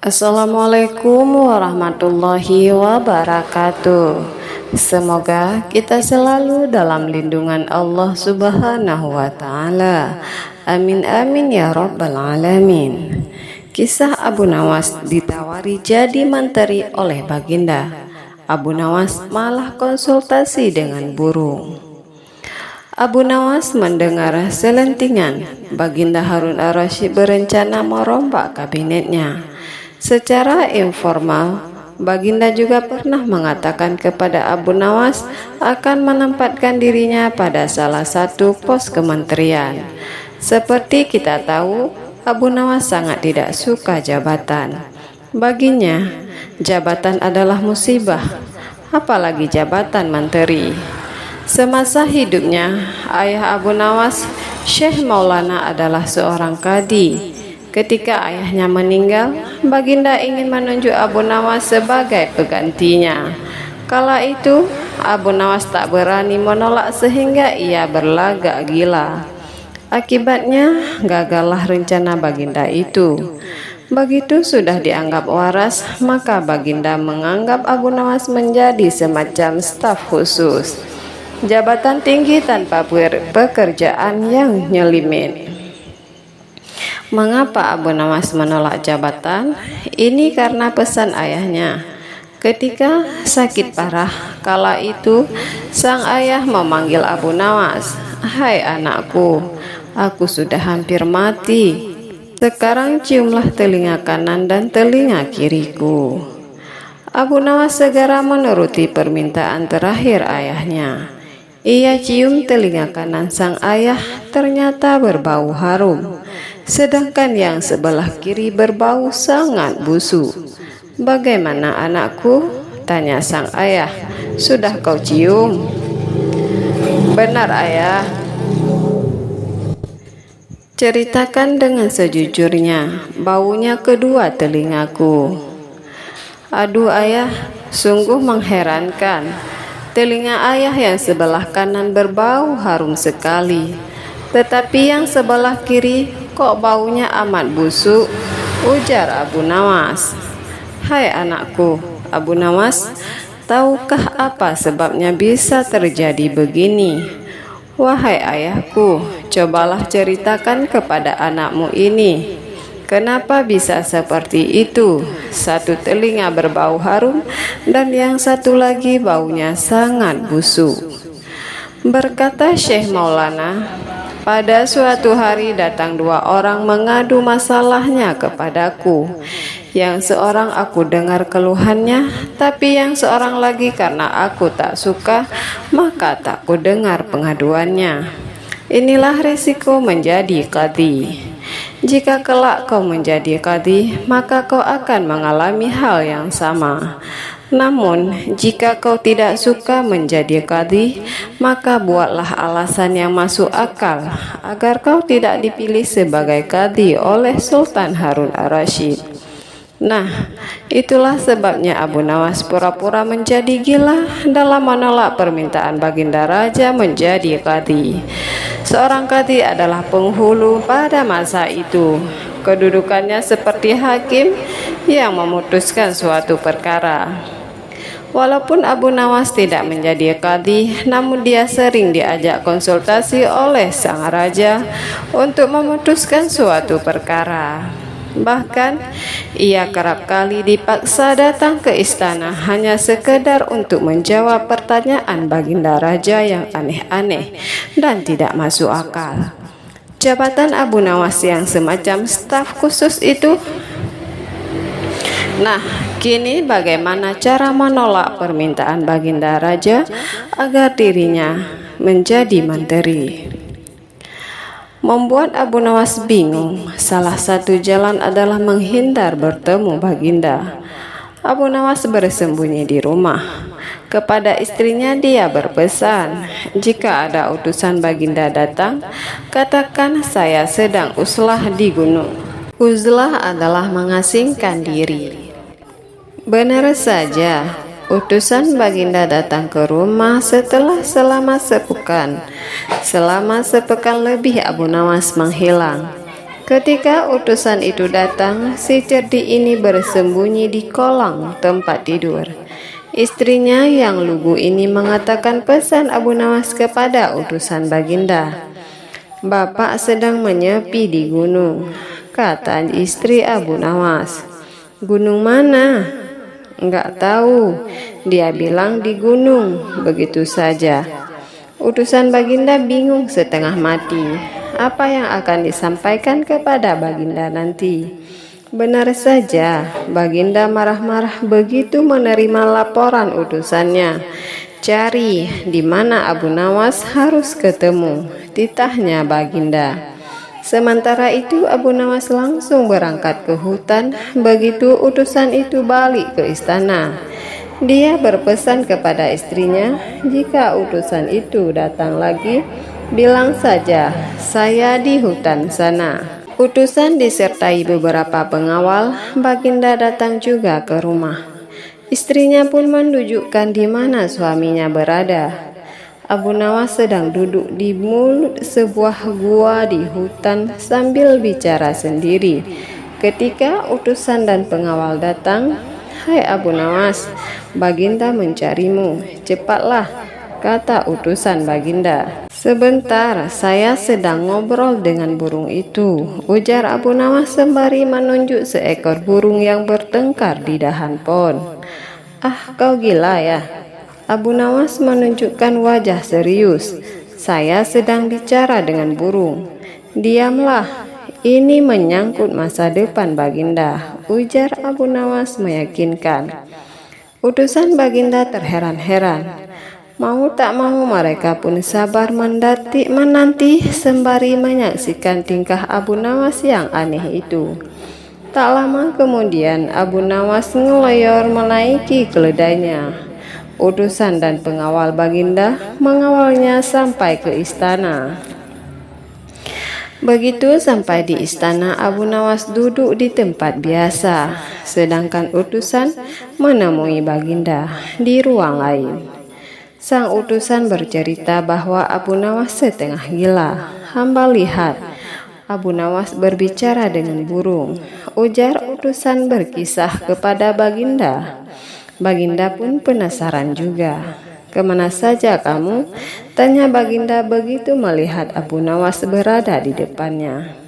Assalamualaikum warahmatullahi wabarakatuh. Semoga kita selalu dalam lindungan Allah Subhanahu wa Ta'ala. Amin amin ya rabbal alamin. Kisah Abu Nawas ditawari jadi menteri oleh Baginda. Abu Nawas malah konsultasi dengan burung. Abu Nawas mendengar selentingan Baginda Harun ar-Rasyid berencana merombak kabinetnya. Secara informal, Baginda juga pernah mengatakan kepada Abu Nawas akan menempatkan dirinya pada salah satu pos kementerian. Seperti kita tahu, Abu Nawas sangat tidak suka jabatan. Baginya, jabatan adalah musibah, apalagi jabatan menteri. Semasa hidupnya, ayah Abu Nawas, Syekh Maulana adalah seorang qadhi. Ketika ayahnya meninggal, Baginda ingin menunjuk Abu Nawas sebagai penggantinya. Kala itu, Abu Nawas tak berani menolak sehingga ia berlagak gila. Akibatnya, gagallah rencana Baginda itu. Begitu sudah dianggap waras, maka Baginda menganggap Abu Nawas menjadi semacam staf khusus. Jabatan tinggi tanpa pekerjaan yang nyelimit. Mengapa Abu Nawas menolak jabatan? Ini karena pesan ayahnya. Ketika sakit parah, kala itu sang ayah memanggil Abu Nawas. "Hai anakku, aku sudah hampir mati. Sekarang ciumlah telinga kanan dan telinga kiriku." Abu Nawas segera menuruti permintaan terakhir ayahnya. Ia cium telinga kanan sang ayah, ternyata berbau harum. Sedangkan yang sebelah kiri berbau sangat busuk. "Bagaimana anakku?" tanya sang ayah. "Sudah kau cium?" "Benar ayah." "Ceritakan dengan sejujurnya, baunya kedua telingaku." "Aduh ayah, sungguh mengherankan. Telinga ayah yang sebelah kanan berbau harum sekali, tetapi yang sebelah kiri kok baunya amat busuk," ujar Abu Nawas. "Hai anakku," Abu Nawas, "tahukah apa sebabnya bisa terjadi begini?" "Wahai ayahku, cobalah ceritakan kepada anakmu ini. Kenapa bisa seperti itu? Satu telinga berbau harum dan yang satu lagi baunya sangat busuk." Berkata Syekh Maulana, "Pada suatu hari datang dua orang mengadu masalahnya kepadaku. Yang seorang aku dengar keluhannya, tapi yang seorang lagi karena aku tak suka, maka tak ku dengar pengaduannya. Inilah risiko menjadi qadhi. Jika kelak kau menjadi qadhi, maka kau akan mengalami hal yang sama. Namun, jika kau tidak suka menjadi qadhi, maka buatlah alasan yang masuk akal agar kau tidak dipilih sebagai qadhi oleh Sultan Harun ar-Rasyid." Nah, itulah sebabnya Abu Nawas pura-pura menjadi gila dalam menolak permintaan Baginda Raja menjadi qadhi. Seorang qadhi adalah penghulu pada masa itu. Kedudukannya seperti hakim yang memutuskan suatu perkara. Walaupun Abu Nawas tidak menjadi qadhi, namun dia sering diajak konsultasi oleh sang raja untuk memutuskan suatu perkara. Bahkan, ia kerap kali dipaksa datang ke istana hanya sekedar untuk menjawab pertanyaan Baginda Raja yang aneh-aneh dan tidak masuk akal. Jabatan Abu Nawas yang semacam staf khusus itu. Nah, kini bagaimana cara menolak permintaan Baginda Raja agar dirinya menjadi menteri? Membuat Abu Nawas bingung. Salah satu jalan adalah menghindar bertemu Baginda. Abu Nawas bersembunyi di rumah. Kepada istrinya dia berpesan, "Jika ada utusan Baginda datang, katakan saya sedang uzlah di gunung." Uzlah adalah mengasingkan diri. Benar saja, utusan Baginda datang ke rumah selama sepekan. Selama sepekan lebih Abu Nawas menghilang. Ketika utusan itu datang, si cerdik ini bersembunyi di kolong tempat tidur. Istrinya yang lugu ini mengatakan pesan Abu Nawas kepada utusan baginda. "Bapak sedang menyepi di gunung," kata istri Abu Nawas. "Gunung mana?" "Enggak tahu," dia bilang, "di gunung begitu saja." Utusan baginda bingung setengah mati. Apa yang akan disampaikan kepada baginda nanti? Benar saja, baginda marah-marah begitu menerima laporan utusannya. "Cari di mana Abu Nawas harus ketemu," titahnya baginda. Sementara itu Abu Nawas langsung berangkat ke hutan. Begitu utusan itu balik ke istana, dia berpesan kepada istrinya, "Jika utusan itu datang lagi, bilang saja saya di hutan sana." Utusan disertai beberapa pengawal, baginda datang juga ke rumah. Istrinya pun menunjukkan di mana suaminya berada. Abu Nawas sedang duduk di mulut sebuah gua di hutan sambil bicara sendiri. Ketika utusan dan pengawal datang, "Hai Abu Nawas, baginda mencarimu. Cepatlah," kata utusan baginda. "Sebentar, saya sedang ngobrol dengan burung itu," ujar Abu Nawas sembari menunjuk seekor burung yang bertengkar di dahan pohon. "Ah, kau gila ya?" Abu Nawas menunjukkan wajah serius. "Saya sedang bicara dengan burung." "Diamlah, ini menyangkut masa depan baginda," ujar Abu Nawas meyakinkan. Utusan baginda terheran-heran. Mau tak mau mereka pun sabar menanti sembari menyaksikan tingkah Abu Nawas yang aneh itu. Tak lama kemudian Abu Nawas ngeloyor menaiki keledainya. Utusan dan pengawal baginda mengawalnya sampai ke istana. Begitu sampai di istana, Abu Nawas duduk di tempat biasa, sedangkan utusan menemui baginda di ruang lain. Sang utusan bercerita bahwa Abu Nawas setengah gila. "Hamba lihat Abu Nawas berbicara dengan burung," ujar utusan berkisah kepada baginda. Baginda pun penasaran juga. "Kemana saja kamu?" tanya baginda begitu melihat Abu Nawas berada di depannya.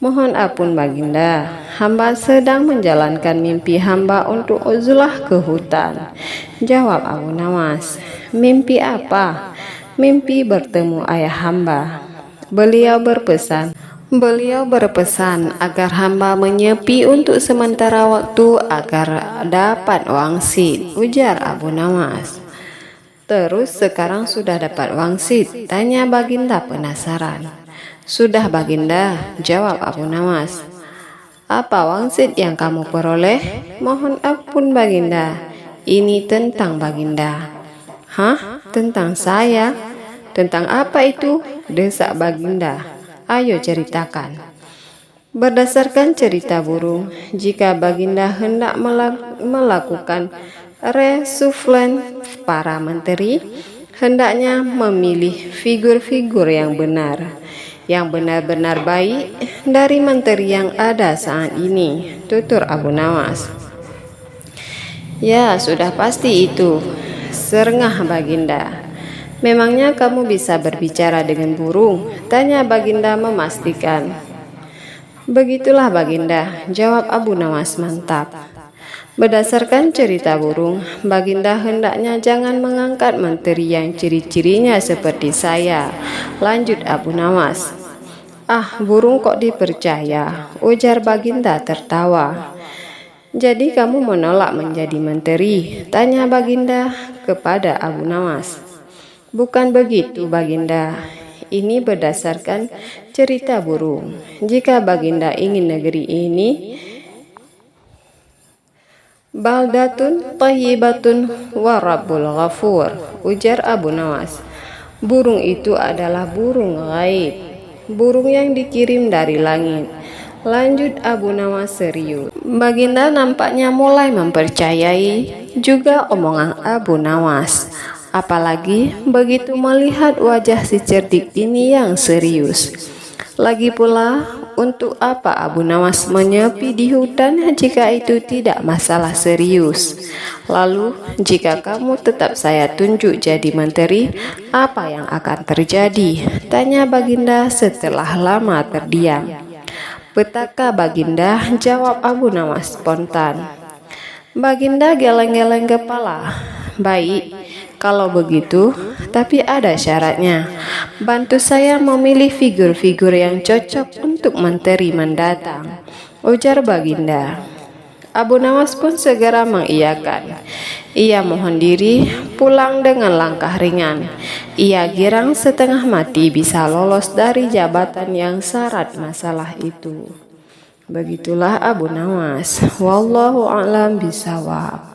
"Mohon ampun baginda, hamba sedang menjalankan mimpi hamba untuk uzlah ke hutan," jawab Abu Nawas. "Mimpi apa?" "Mimpi bertemu ayah hamba. Beliau berpesan agar hamba menyepi untuk sementara waktu agar dapat wangsit," ujar Abu Nawas. "Terus sekarang sudah dapat wangsit?" tanya baginda penasaran. "Sudah baginda," jawab Abu Nawas. "Apa wangsit yang kamu peroleh?" "Mohon ampun baginda, ini tentang baginda." "Hah? Tentang saya? Tentang apa itu?" desak baginda. "Ayo ceritakan." Berdasarkan cerita burung, jika baginda hendak melakukan reshuffle para menteri, hendaknya memilih figur-figur yang benar-benar baik dari menteri yang ada saat ini, tutur Abu Nawas. "Ya, sudah pasti itu," serengah baginda. "Memangnya kamu bisa berbicara dengan burung?" tanya baginda memastikan. "Begitulah baginda," jawab Abu Nawas mantap. Berdasarkan cerita burung, baginda hendaknya jangan mengangkat menteri yang ciri-cirinya seperti saya, lanjut Abu Nawas. "Ah, burung kok dipercaya?" ujar baginda tertawa. "Jadi kamu menolak menjadi menteri?" tanya baginda kepada Abu Nawas. "Bukan begitu baginda, ini berdasarkan cerita burung. Jika baginda ingin negeri ini baldatun thayyibatun wa rabbul ghafur," ujar Abu Nawas. "Burung itu adalah burung gaib, burung yang dikirim dari langit," lanjut Abu Nawas serius. Baginda nampaknya mulai mempercayai juga omongan Abu Nawas, apalagi begitu melihat wajah si cerdik ini yang serius. Lagi pula untuk apa Abu Nawas menyepi di hutan jika itu tidak masalah serius? Lalu, jika kamu tetap saya tunjuk jadi menteri, apa yang akan terjadi? Tanya Baginda setelah lama terdiam. Petaka Baginda, jawab Abu Nawas spontan. Baginda geleng-geleng kepala. Baik, kalau begitu, tapi ada syaratnya. Bantu saya memilih figur-figur yang cocok untuk menteri mendatang, ujar Baginda. Abu Nawas pun segera mengiyakan. Ia mohon diri pulang dengan langkah ringan. Ia girang setengah mati bisa lolos dari jabatan yang syarat masalah itu. Begitulah Abu Nawas. Wallahu a'lam bishawab.